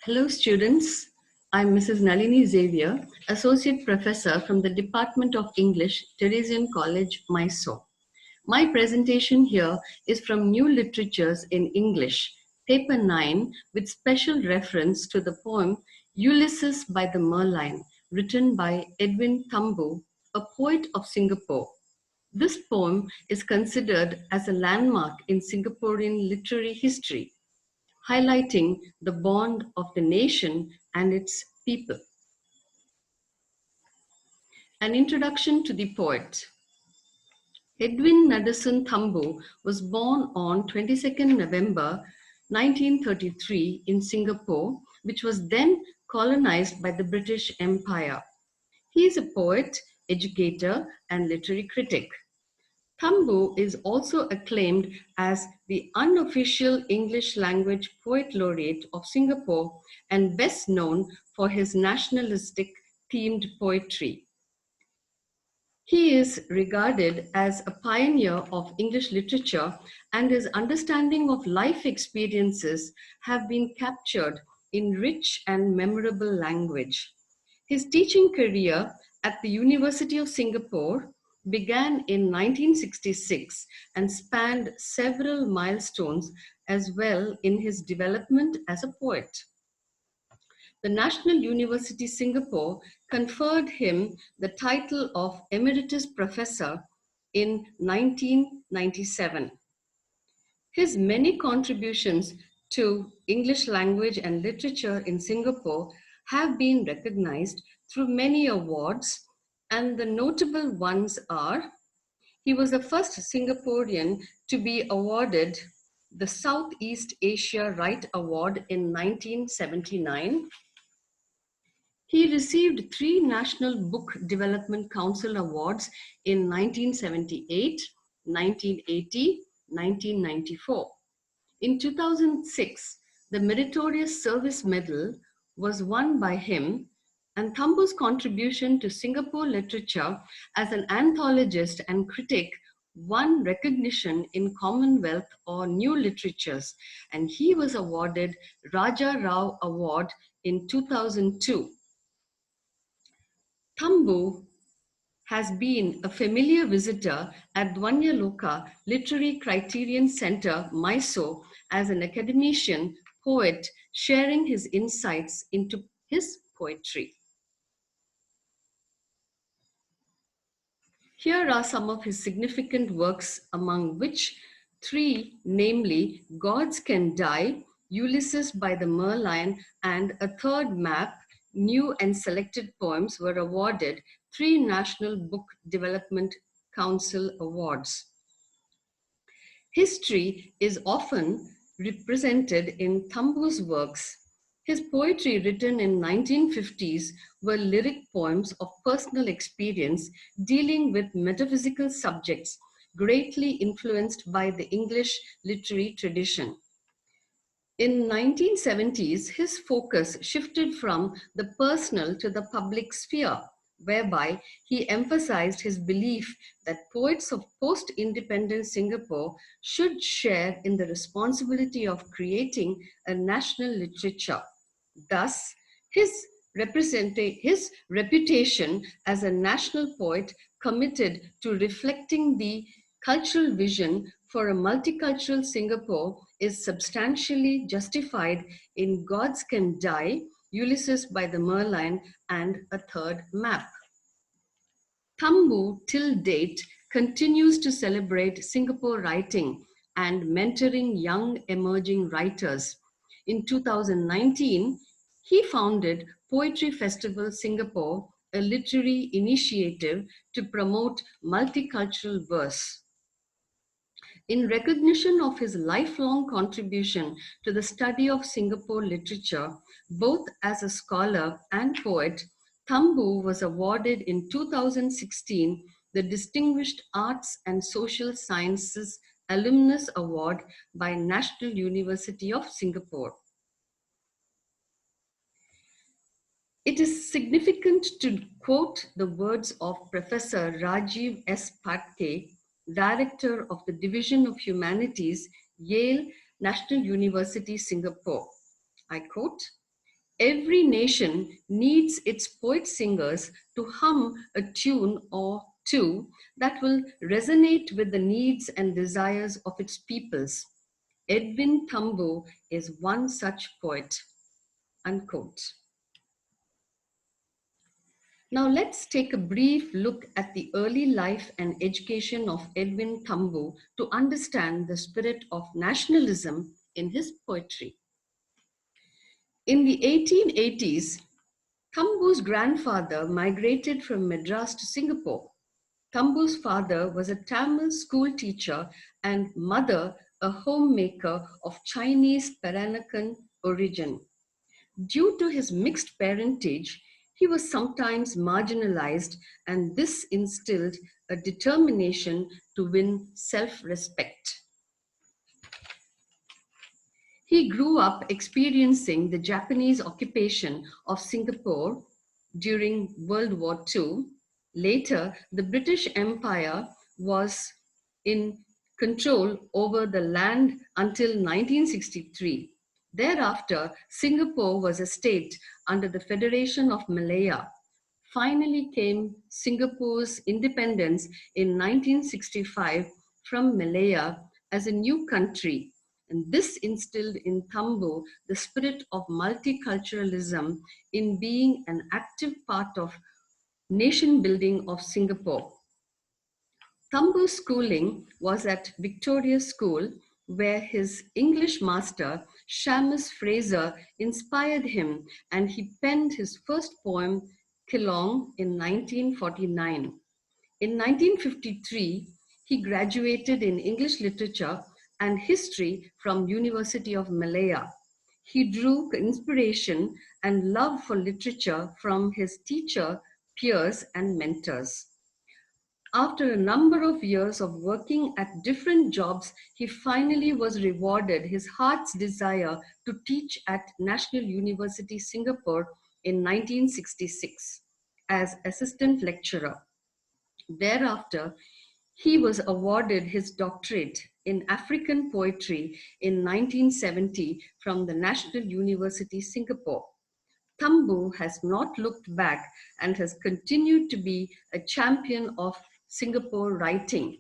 Hello students, I'm Mrs. Nalini Xavier, Associate Professor from the Department of English, Teresian College, Mysore. My presentation here is from New Literatures in English, Paper 9, with special reference to the poem Ulysses by the Merlion, written by Edwin Thumboo, a poet of Singapore. This poem is considered as a landmark in Singaporean literary history, highlighting the bond of the nation and its people. An introduction to the poet. Edwin Thumboo was born on 22nd November 1933 in Singapore, which was then colonized by the British Empire. He is a poet, educator, and literary critic. Thumboo is also acclaimed as the unofficial English language poet laureate of Singapore and best known for his nationalistic themed poetry. He is regarded as a pioneer of English literature, and his understanding of life experiences have been captured in rich and memorable language. His teaching career at the University of Singapore began in 1966 and spanned several milestones as well in his development as a poet. The National University Singapore conferred him the title of Emeritus Professor in 1997. His many contributions to English language and literature in Singapore have been recognized through many awards, and the notable ones are: he was the first Singaporean to be awarded the Southeast Asia Right Award in 1979. He received 3 National Book Development Council Awards in 1978, 1980, 1994. In 2006, the Meritorious Service Medal was won by him, and Thumboo's contribution to Singapore literature as an anthologist and critic won recognition in Commonwealth or New Literatures, and he was awarded Raja Rao Award in 2002. Thumboo has been a familiar visitor at Dwanyaloka Literary Criterion Center, Mysore, as an academician, poet, sharing his insights into his poetry. Here are some of his significant works, among which 3, namely Gods Can Die, Ulysses by the Merlion, and a third map, New and Selected Poems, were awarded 3 National Book Development Council Awards. History is often represented in Thumboo's works. His poetry, written in 1950s, were lyric poems of personal experience dealing with metaphysical subjects, greatly influenced by the English literary tradition. In 1970s, his focus shifted from the personal to the public sphere, whereby he emphasized his belief that poets of post-independent Singapore should share in the responsibility of creating a national literature. Thus, his reputation as a national poet committed to reflecting the cultural vision for a multicultural Singapore is substantially justified in Gods Can Die, Ulysses by the Merlion, and a third map. Thumboo, till date, continues to celebrate Singapore writing and mentoring young emerging writers. In 2019, he founded Poetry Festival Singapore, a literary initiative to promote multicultural verse. In recognition of his lifelong contribution to the study of Singapore literature, both as a scholar and poet, Thumboo was awarded in 2016 the Distinguished Arts and Social Sciences Alumnus Award by National University of Singapore. It is significant to quote the words of Professor Rajiv S. Patke, Director of the Division of Humanities, Yale National University, Singapore. I quote, Every nation needs its poet singers to hum a tune or two that will resonate with the needs and desires of its peoples. Edwin Thumboo is one such poet. Unquote. Now let's take a brief look at the early life and education of Edwin Thumboo to understand the spirit of nationalism in his poetry. In the 1880s, Thumboo's grandfather migrated from Madras to Singapore. Thumboo's father was a Tamil school teacher and mother a homemaker of Chinese Peranakan origin. Due to his mixed parentage, he was sometimes marginalized, and this instilled a determination to win self-respect. He grew up experiencing the Japanese occupation of Singapore during World War II. Later, the British Empire was in control over the land until 1963. Thereafter, Singapore was a state under the Federation of Malaya. Finally came Singapore's independence in 1965 from Malaya as a new country, and this instilled in Thumboo the spirit of multiculturalism in being an active part of nation building of Singapore. Thumboo's schooling was at Victoria School, where his English master, Seamus Fraser, inspired him, and he penned his first poem, Kilong, in 1949. In 1953, he graduated in English literature and history from University of Malaya. He drew inspiration and love for literature from his teacher, peers, and mentors. After a number of years of working at different jobs, he finally was rewarded his heart's desire to teach at National University Singapore in 1966 as assistant lecturer. Thereafter, he was awarded his doctorate in African poetry in 1970 from the National University Singapore. Thumboo has not looked back and has continued to be a champion of Singapore writing.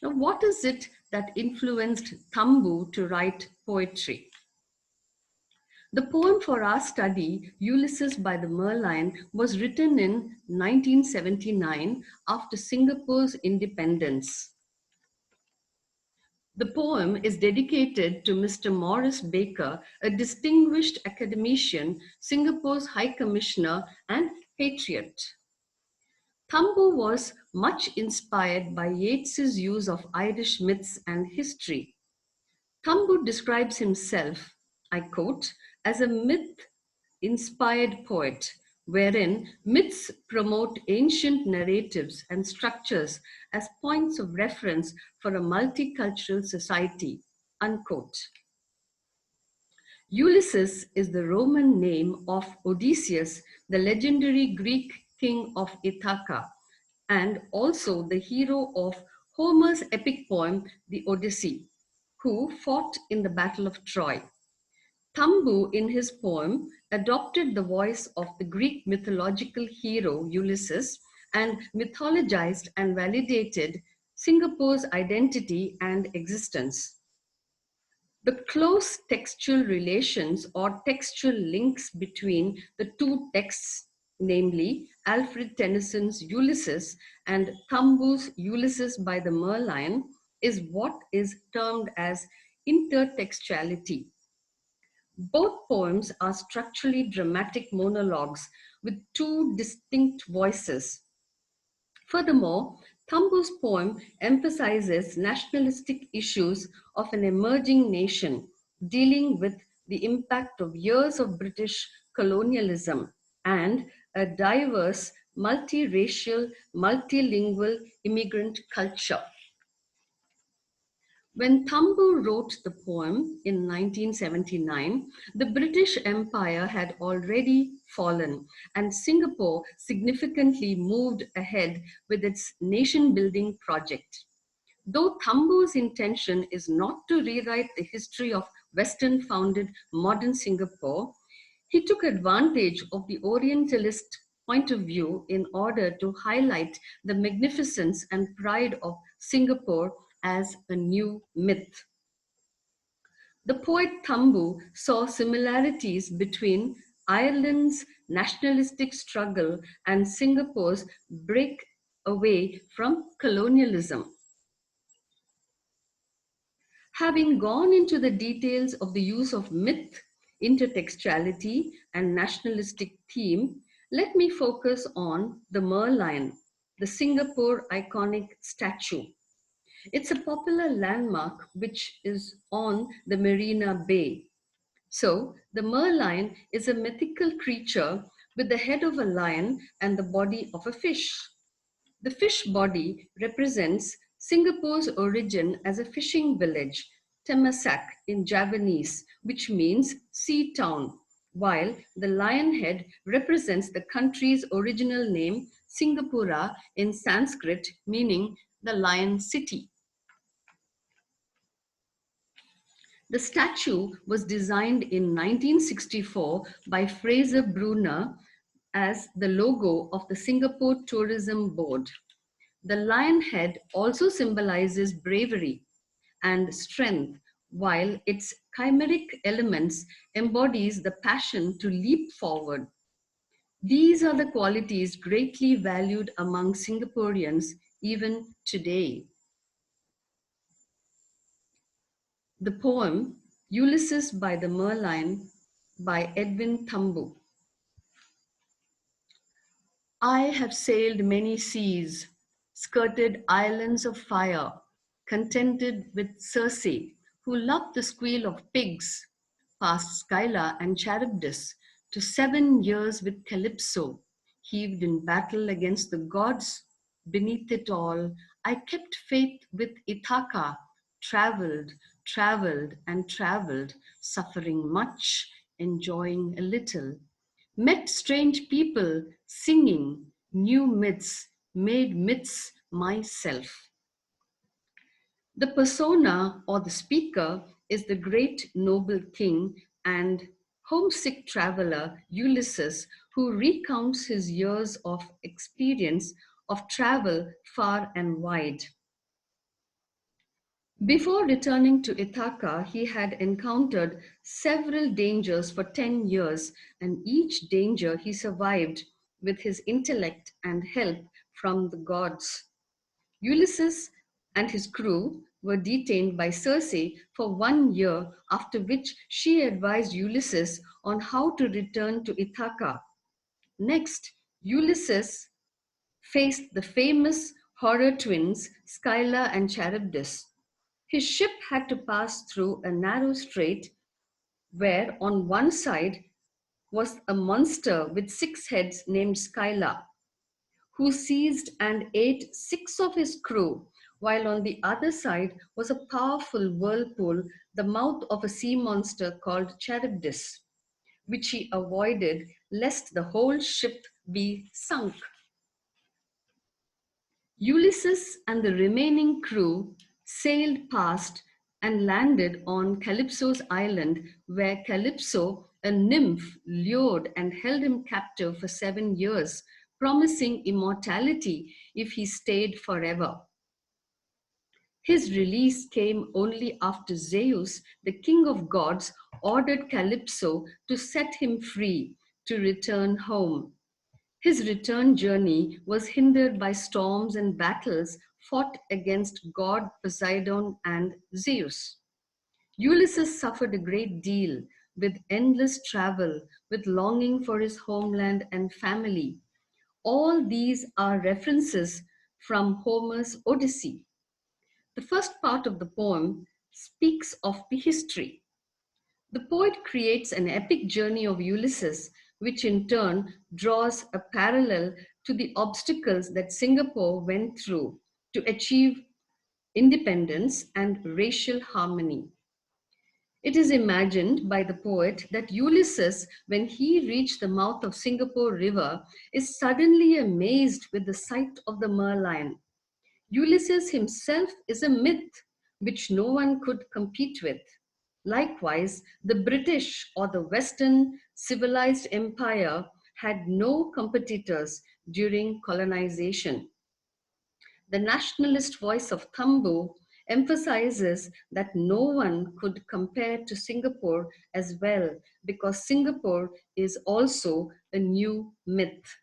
Now, what is it that influenced Thumboo to write poetry? The poem for our study, Ulysses by the Merlion, was written in 1979 after Singapore's independence. The poem is dedicated to Mr. Maurice Baker, a distinguished academician, Singapore's High Commissioner and patriot. Thumboo was much inspired by Yeats's use of Irish myths and history. Thumboo describes himself, I quote, as a myth-inspired poet, wherein myths promote ancient narratives and structures as points of reference for a multicultural society, unquote. Ulysses is the Roman name of Odysseus, the legendary Greek king of Ithaca, and also the hero of Homer's epic poem, the Odyssey, who fought in the Battle of Troy. Thumboo, in his poem, adopted the voice of the Greek mythological hero Ulysses and mythologized and validated Singapore's identity and existence. The close textual relations or textual links between the two texts, namely Alfred Tennyson's Ulysses and Thumboo's Ulysses by the Merlion, is what is termed as intertextuality. Both poems are structurally dramatic monologues with two distinct voices. Furthermore, Thumboo's poem emphasizes nationalistic issues of an emerging nation, dealing with the impact of years of British colonialism and a diverse, multiracial, multilingual immigrant culture. When Thumboo wrote the poem in 1979, the British Empire had already fallen and Singapore significantly moved ahead with its nation-building project. Though Thumboo's intention is not to rewrite the history of Western founded modern Singapore, he took advantage of the Orientalist point of view in order to highlight the magnificence and pride of Singapore as a new myth. The poet Thumboo saw similarities between Ireland's nationalistic struggle and Singapore's break away from colonialism. Having gone into the details of the use of myth, intertextuality, and nationalistic theme, let me focus on the Merlion, the Singapore iconic statue. It's a popular landmark which is on the Marina Bay. So, the merlion is a mythical creature with the head of a lion and the body of a fish. The fish body represents Singapore's origin as a fishing village, Temasak in Javanese, which means sea town, while the lion head represents the country's original name, Singapura, in Sanskrit, meaning the lion city. The statue was designed in 1964 by Fraser Brunner as the logo of the Singapore Tourism Board. The lion head also symbolizes bravery and strength, while its chimeric elements embodies the passion to leap forward. These are the qualities greatly valued among Singaporeans even today. The poem Ulysses by the Merlion by Edwin Thumboo. I have sailed many seas, skirted islands of fire, contented with Circe, who loved the squeal of pigs, past Scylla and Charybdis, to 7 years with Calypso, heaved in battle against the gods. Beneath it all, I kept faith with Ithaca, travelled, travelled, and travelled, suffering much, enjoying a little. Met strange people, singing, new myths, made myths myself. The persona or the speaker is the great noble king and homesick traveler Ulysses, who recounts his years of experience of travel far and wide. Before returning to Ithaca, he had encountered several dangers for 10 years, and each danger he survived with his intellect and help from the gods. Ulysses and his crew were detained by Circe for 1 year, after which she advised Ulysses on how to return to Ithaca. Next, Ulysses faced the famous horror twins Scylla and Charybdis. His ship had to pass through a narrow strait where on one side was a monster with 6 heads named Scylla, who seized and ate 6 of his crew, while on the other side was a powerful whirlpool, the mouth of a sea monster called Charybdis, which he avoided lest the whole ship be sunk. Ulysses and the remaining crew sailed past and landed on Calypso's island, where Calypso, a nymph, lured and held him captive for 7 years, promising immortality if he stayed forever. His release came only after Zeus, the king of gods, ordered Calypso to set him free to return home. His return journey was hindered by storms and battles fought against god Poseidon and Zeus. Ulysses suffered a great deal with endless travel, with longing for his homeland and family. All these are references from Homer's Odyssey. The first part of the poem speaks of the history. The poet creates an epic journey of Ulysses, which in turn draws a parallel to the obstacles that Singapore went through to achieve independence and racial harmony. It is imagined by the poet that Ulysses, when he reached the mouth of Singapore River, is suddenly amazed with the sight of the merlion. Ulysses himself is a myth which no one could compete with. Likewise, the British or the Western civilized empire had no competitors during colonization. The nationalist voice of Thumboo emphasizes that no one could compare to Singapore as well because Singapore is also a new myth.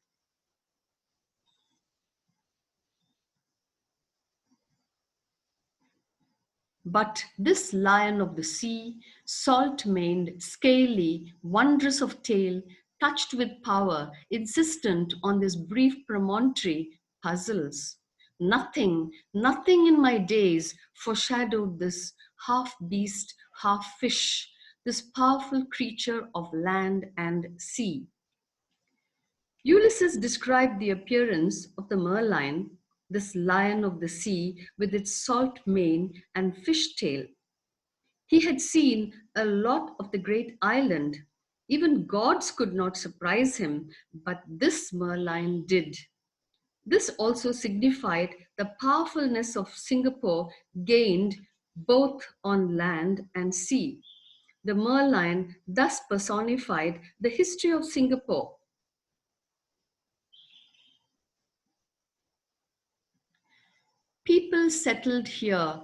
But this lion of the sea, salt-maned, scaly, wondrous of tail, touched with power, insistent on this brief promontory, puzzles. Nothing in my days foreshadowed this half beast, half fish, this powerful creature of land and sea. Ulysses described the appearance of the Merlion, this lion of the sea with its salt mane and fish tail. He had seen a lot of the great island. Even gods could not surprise him, but this Merlion did. This also signified the powerfulness of Singapore gained both on land and sea. The Merlion thus personified the history of Singapore. People settled here,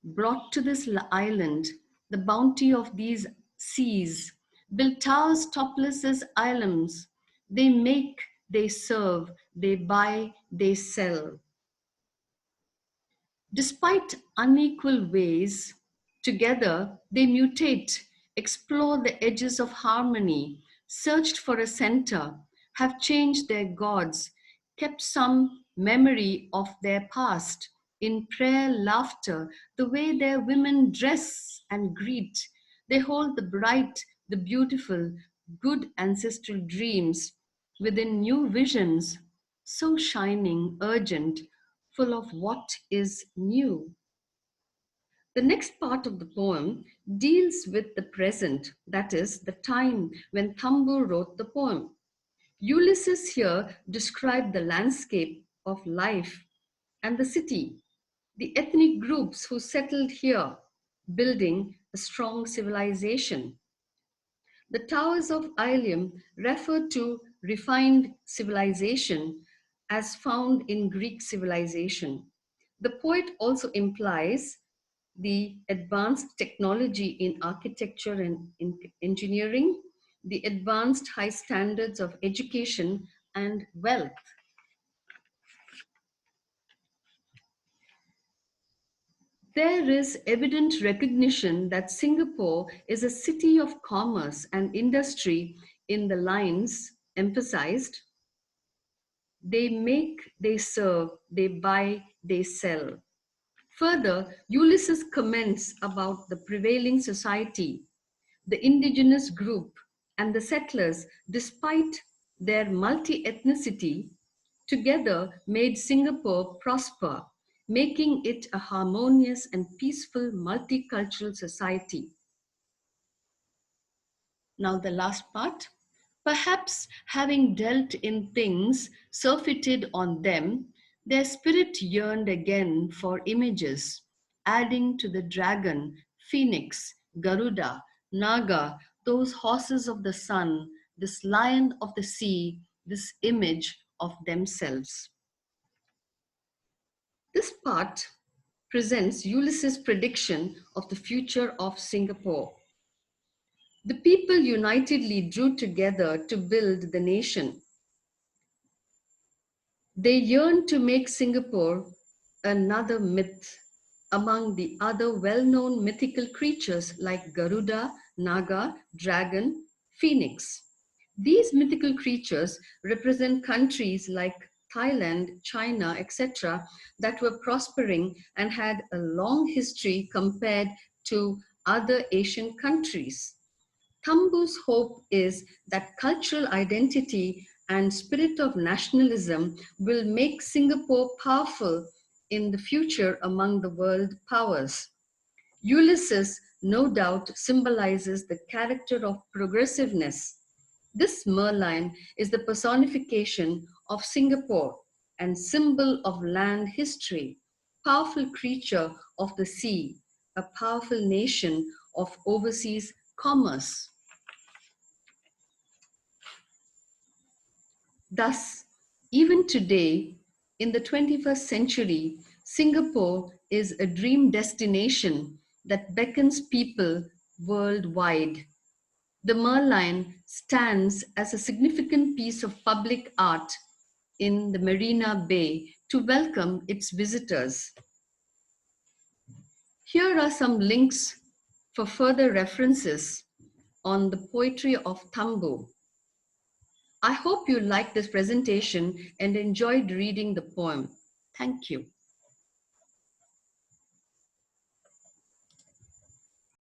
brought to this island the bounty of these seas, built towers topless as islands. They make, they serve, they buy, they sell. Despite unequal ways, together they mutate, explore the edges of harmony, searched for a center, have changed their gods, kept some memory of their past, in prayer, laughter, the way their women dress and greet. They hold the bright, the beautiful, good ancestral dreams within new visions, so shining, urgent, full of what is new. The next part of the poem deals with the present, that is, the time when Thumboo wrote the poem. Ulysses here described the landscape of life and the city, the ethnic groups who settled here, building a strong civilization. The towers of Ilium refer to refined civilization as found in Greek civilization. The poet also implies the advanced technology in architecture and in engineering, the advanced high standards of education and wealth. There is evident recognition that Singapore is a city of commerce and industry in the lines emphasized. They make, they serve, they buy, they sell. Further, Ulysses comments about the prevailing society, the indigenous group, and the settlers, despite their multi-ethnicity, together made Singapore prosper, making it a harmonious and peaceful multicultural society. Now the last part. Perhaps having dealt in things, surfeited on them, their spirit yearned again for images, adding to the dragon, phoenix, Garuda, Naga, those horses of the sun, this lion of the sea, this image of themselves. This part presents Ulysses' prediction of the future of Singapore. The people unitedly drew together to build the nation. They yearned to make Singapore another myth among the other well-known mythical creatures like Garuda, Naga, dragon, phoenix. These mythical creatures represent countries like Thailand, China, etc., that were prospering and had a long history compared to other Asian countries. Thumboo's hope is that cultural identity and spirit of nationalism will make Singapore powerful in the future among the world powers. Ulysses no doubt symbolizes the character of progressiveness. This Merlion is the personification of Singapore and symbol of land history, powerful creature of the sea, a powerful nation of overseas commerce. Thus, even today, in the 21st century, Singapore is a dream destination that beckons people worldwide. The Merlion stands as a significant piece of public art in the Marina Bay to welcome its visitors. Here are some links for further references on the poetry of Thumboo. I hope you liked this presentation and enjoyed reading the poem. Thank you.